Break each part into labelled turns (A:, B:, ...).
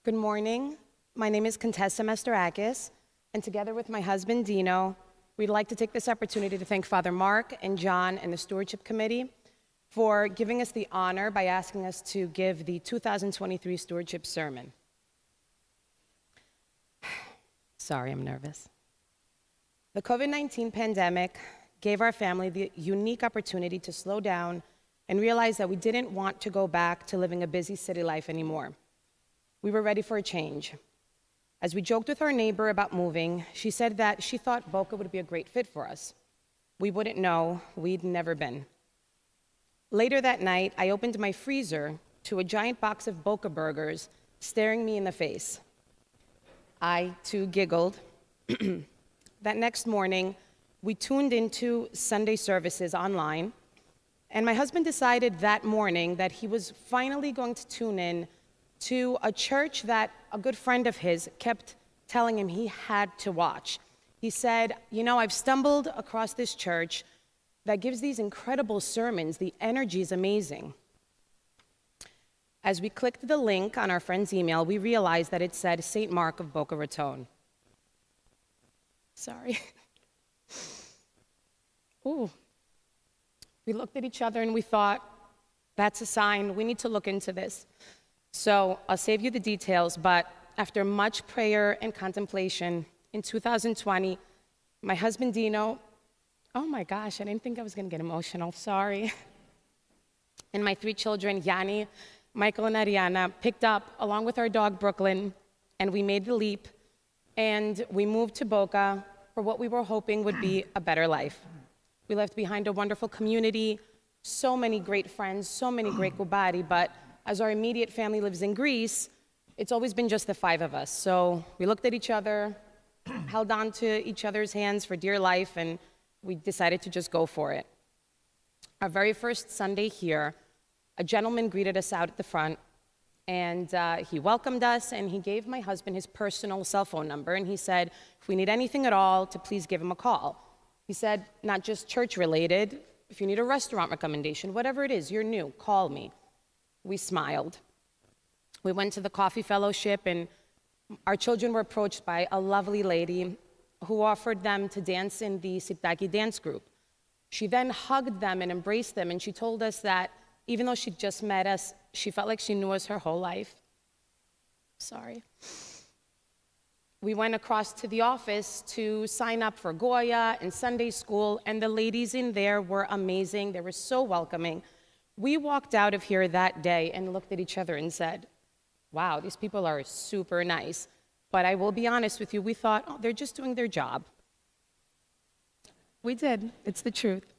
A: Good morning. My name is Contessa Mastorakis, and together with my husband, Dino, we'd like to take this opportunity to thank Father Mark and John and the Stewardship Committee for giving us the honor by asking us to give the 2023 Stewardship Sermon. Sorry, I'm nervous. The COVID-19 pandemic gave our family the unique opportunity to slow down and realize that we didn't want to go back to living a busy city life anymore. We were ready for a change. As we joked with our neighbor about moving, she said that she thought Boca would be a great fit for us. We wouldn't know, we'd never been. Later that night, I opened my freezer to a giant box of Boca burgers staring me in the face. I, too, giggled. That next morning, we tuned into Sunday services online, and my husband decided that morning that he was finally going to tune in to a church that a good friend of his kept telling him he had to watch. He said, I've stumbled across this church that gives these incredible sermons. The energy is amazing. As we clicked the link on our friend's email, we realized that it said St. Mark of Boca Raton. Sorry. Ooh. We looked at each other and we thought, that's a sign, we need to look into this. So I'll save you the details, but after much prayer and contemplation, in 2020, my husband Dino, oh my gosh, I didn't think I was gonna get emotional, sorry. And my 3 children, Yanni, Michael, and Ariana, picked up, along with our dog Brooklyn, and we made the leap, and we moved to Boca for what we were hoping would be a better life. We left behind a wonderful community, so many great friends, so many great kubari, but as our immediate family lives in Greece, it's always been just the 5 of us. So we looked at each other, held on to each other's hands for dear life, and we decided to just go for it. Our very first Sunday here, a gentleman greeted us out at the front, and he welcomed us, and he gave my husband his personal cell phone number, and he said, if we need anything at all, to please give him a call. He said, not just church-related, if you need a restaurant recommendation, whatever it is, you're new, call me. We smiled. We went to the coffee fellowship, and our children were approached by a lovely lady who offered them to dance in the Siptaki dance group. She then hugged them and embraced them, and she told us that even though she just met us, she felt like she knew us her whole life. Sorry. We went across to the office to sign up for Goya and Sunday school, and the ladies in there were amazing. They were so welcoming. We walked out of here that day and looked at each other and said, wow, these people are super nice. But I will be honest with you, we thought, oh, they're just doing their job. We did. It's the truth.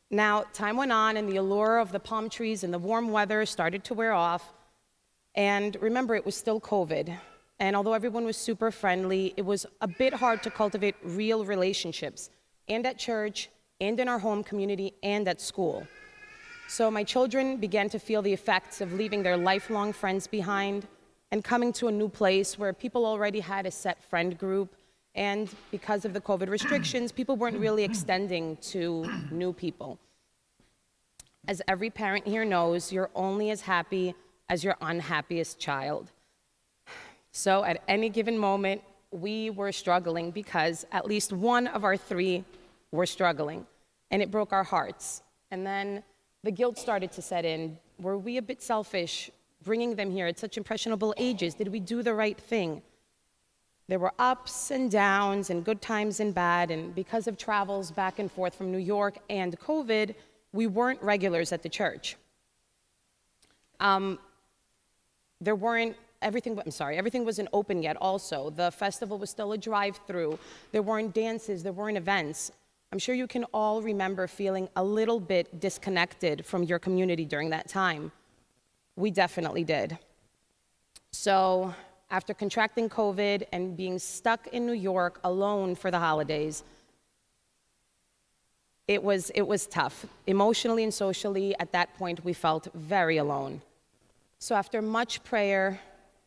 A: Now, time went on, and the allure of the palm trees and the warm weather started to wear off. And remember, it was still COVID. And although everyone was super friendly, it was a bit hard to cultivate real relationships, and at church, and in our home community, and at school. So my children began to feel the effects of leaving their lifelong friends behind and coming to a new place where people already had a set friend group, and because of the COVID restrictions, people weren't really extending to new people. As every parent here knows, you're only as happy as your unhappiest child. So at any given moment, we were struggling because at least one of our 3 were struggling, and it broke our hearts. And then the guilt started to set in. Were we a bit selfish bringing them here at such impressionable ages? Did we do the right thing? There were ups and downs and good times and bad, and because of travels back and forth from New York and COVID, we weren't regulars at the church. Everything wasn't open yet also. The festival was still a drive-through. There weren't dances, there weren't events. I'm sure you can all remember feeling a little bit disconnected from your community during that time. We definitely did. So after contracting COVID and being stuck in New York alone for the holidays, it was tough. Emotionally and socially, at that point, we felt very alone. So after much prayer,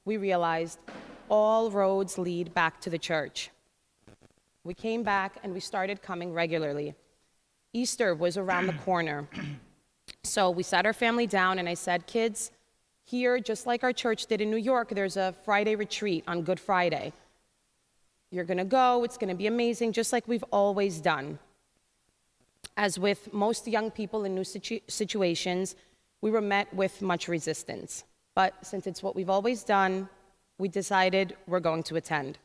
A: we realized all roads lead back to the church. We came back and we started coming regularly. Easter was around the corner. So we sat our family down and I said, kids, Here, just like our church did in New York, there's a Friday retreat on Good Friday. You're going to go, it's going to be amazing, just like we've always done. As with most young people in new situations, we were met with much resistance. But since it's what we've always done, we decided we're going to attend.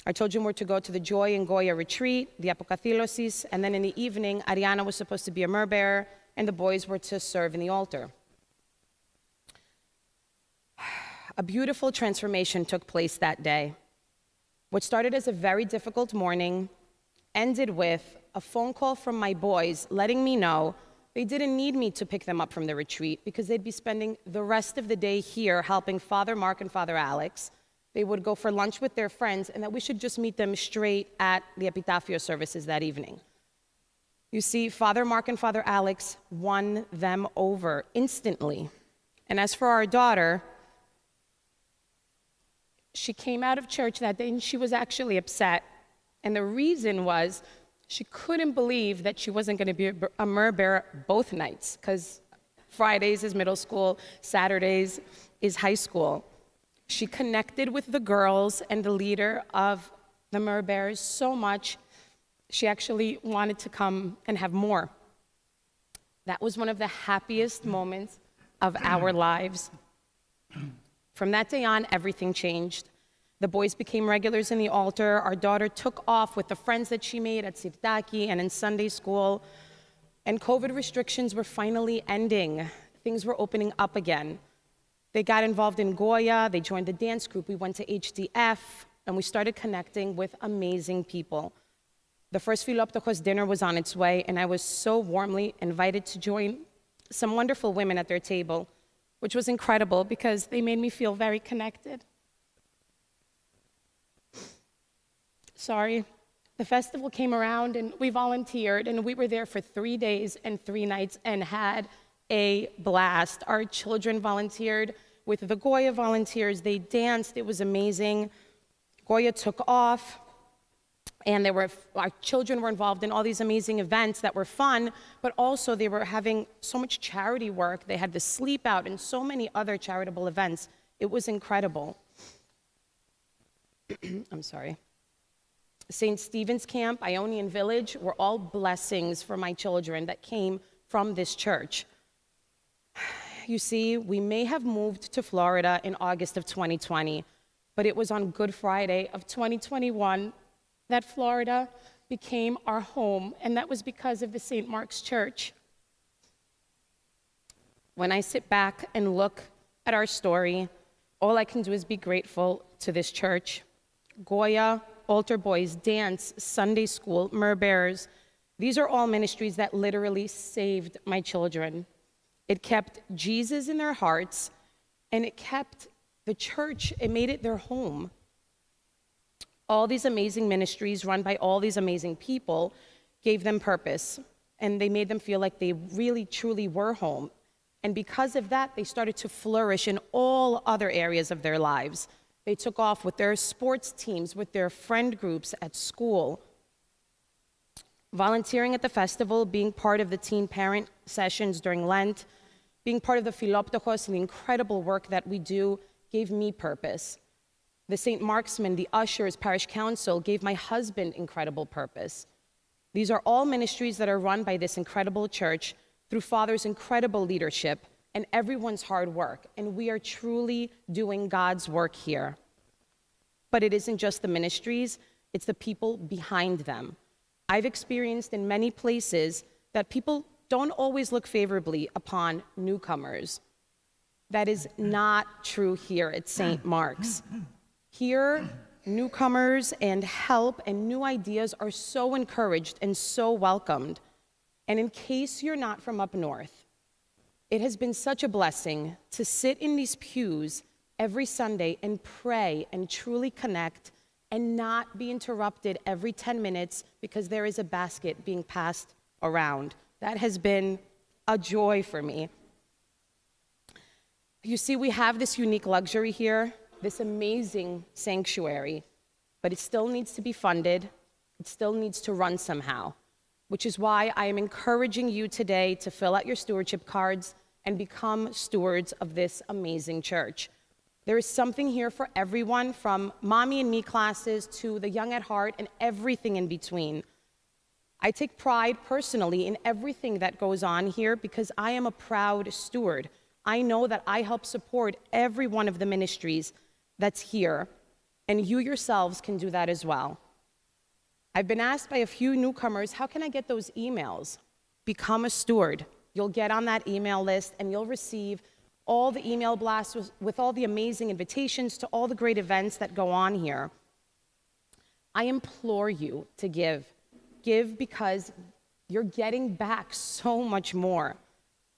A: Our children were to go to the Joy and Goya retreat, the Apokathilosis, and then in the evening, Ariana was supposed to be a myrrh bearer, and the boys were to serve in the altar. A beautiful transformation took place that day. What started as a very difficult morning ended with a phone call from my boys letting me know they didn't need me to pick them up from the retreat because they'd be spending the rest of the day here helping Father Mark and Father Alex. They would go for lunch with their friends, and that we should just meet them straight at the Epitafio services that evening. You see, Father Mark and Father Alex won them over instantly. And as for our daughter, she came out of church that day and she was actually upset. And the reason was she couldn't believe that she wasn't going to be a myrrh bearer both nights, because Fridays is middle school, Saturdays is high school. She connected with the girls and the leader of the myrrh bearers so much, she actually wanted to come and have more. That was one of the happiest moments of our lives. From that day on, everything changed. The boys became regulars in the altar. Our daughter took off with the friends that she made at Sirtaki and in Sunday school. And COVID restrictions were finally ending. Things were opening up again. They got involved in Goya, they joined the dance group, we went to HDF, and we started connecting with amazing people. The first Philoptochos dinner was on its way, and I was so warmly invited to join some wonderful women at their table, which was incredible because they made me feel very connected. Sorry. The festival came around and we volunteered, and we were there for 3 days and 3 nights and had a blast. Our children volunteered with the Goya volunteers. They danced. It was amazing. Goya took off, and our children were involved in all these amazing events that were fun, but also they were having so much charity work. They had the sleep out and so many other charitable events. It was incredible. I'm sorry. St. Stephen's Camp, Ionian Village, were all blessings for my children that came from this church. You see, we may have moved to Florida in August of 2020, but it was on Good Friday of 2021 that Florida became our home, and that was because of the St. Mark's Church. When I sit back and look at our story, all I can do is be grateful to this church. Goya, altar boys, dance, Sunday school, myrrh bearers, these are all ministries that literally saved my children. It kept Jesus in their hearts, and it kept the church, it made it their home. All these amazing ministries run by all these amazing people gave them purpose, and they made them feel like they really, truly were home. And because of that, they started to flourish in all other areas of their lives. They took off with their sports teams, with their friend groups at school. Volunteering at the festival, being part of the teen parent sessions during Lent, being part of the Philoptochos and the incredible work that we do gave me purpose. The St. Marksmen, the ushers, parish council gave my husband incredible purpose. These are all ministries that are run by this incredible church through Father's incredible leadership and everyone's hard work. And we are truly doing God's work here. But it isn't just the ministries, it's the people behind them. I've experienced in many places that people don't always look favorably upon newcomers. That is not true here at St. Mark's. Here, newcomers and help and new ideas are so encouraged and so welcomed. And in case you're not from up north, it has been such a blessing to sit in these pews every Sunday and pray and truly connect and not be interrupted every 10 minutes because there is a basket being passed around. That has been a joy for me. You see, we have this unique luxury here, this amazing sanctuary, but it still needs to be funded. It still needs to run somehow, which is why I am encouraging you today to fill out your stewardship cards and become stewards of this amazing church. There is something here for everyone, from mommy and me classes to the young at heart and everything in between. I take pride personally in everything that goes on here because I am a proud steward. I know that I help support every one of the ministries that's here, and you yourselves can do that as well. I've been asked by a few newcomers, how can I get those emails? Become a steward. You'll get on that email list and you'll receive all the email blasts with all the amazing invitations to all the great events that go on here. I implore you to give. Give because you're getting back so much more.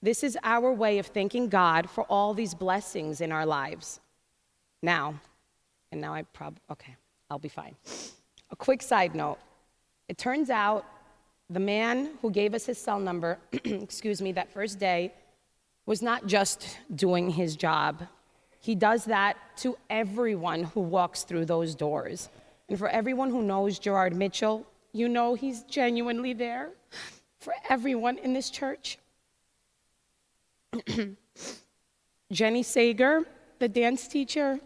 A: This is our way of thanking God for all these blessings in our lives. Now, I'll be fine. A quick side note. It turns out the man who gave us his cell number, that first day, was not just doing his job. He does that to everyone who walks through those doors. And for everyone who knows Gerard Mitchell, you know he's genuinely there for everyone in this church. Jenny Sager, the dance teacher,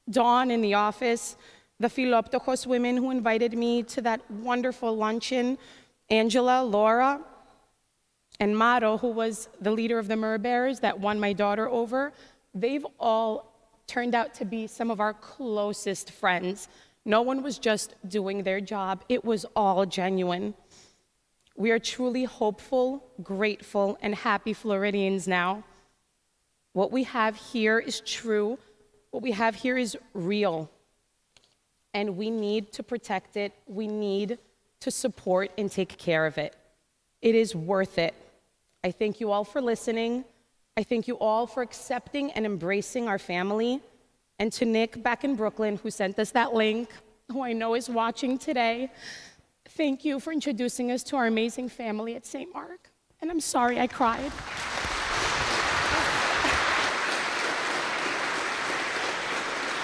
A: Dawn in the office, the Philoptochos women who invited me to that wonderful luncheon, Angela, Laura, and Maro, who was the leader of the Myrrh Bearers that won my daughter over. They've all turned out to be some of our closest friends. No one was just doing their job. It was all genuine. We are truly hopeful, grateful, and happy Floridians now. What we have here is true. What we have here is real. And we need to protect it. We need to support and take care of it. It is worth it. I thank you all for listening. I thank you all for accepting and embracing our family. And to Nick back in Brooklyn, who sent us that link, who I know is watching today, thank you for introducing us to our amazing family at St. Mark. And I'm sorry I cried.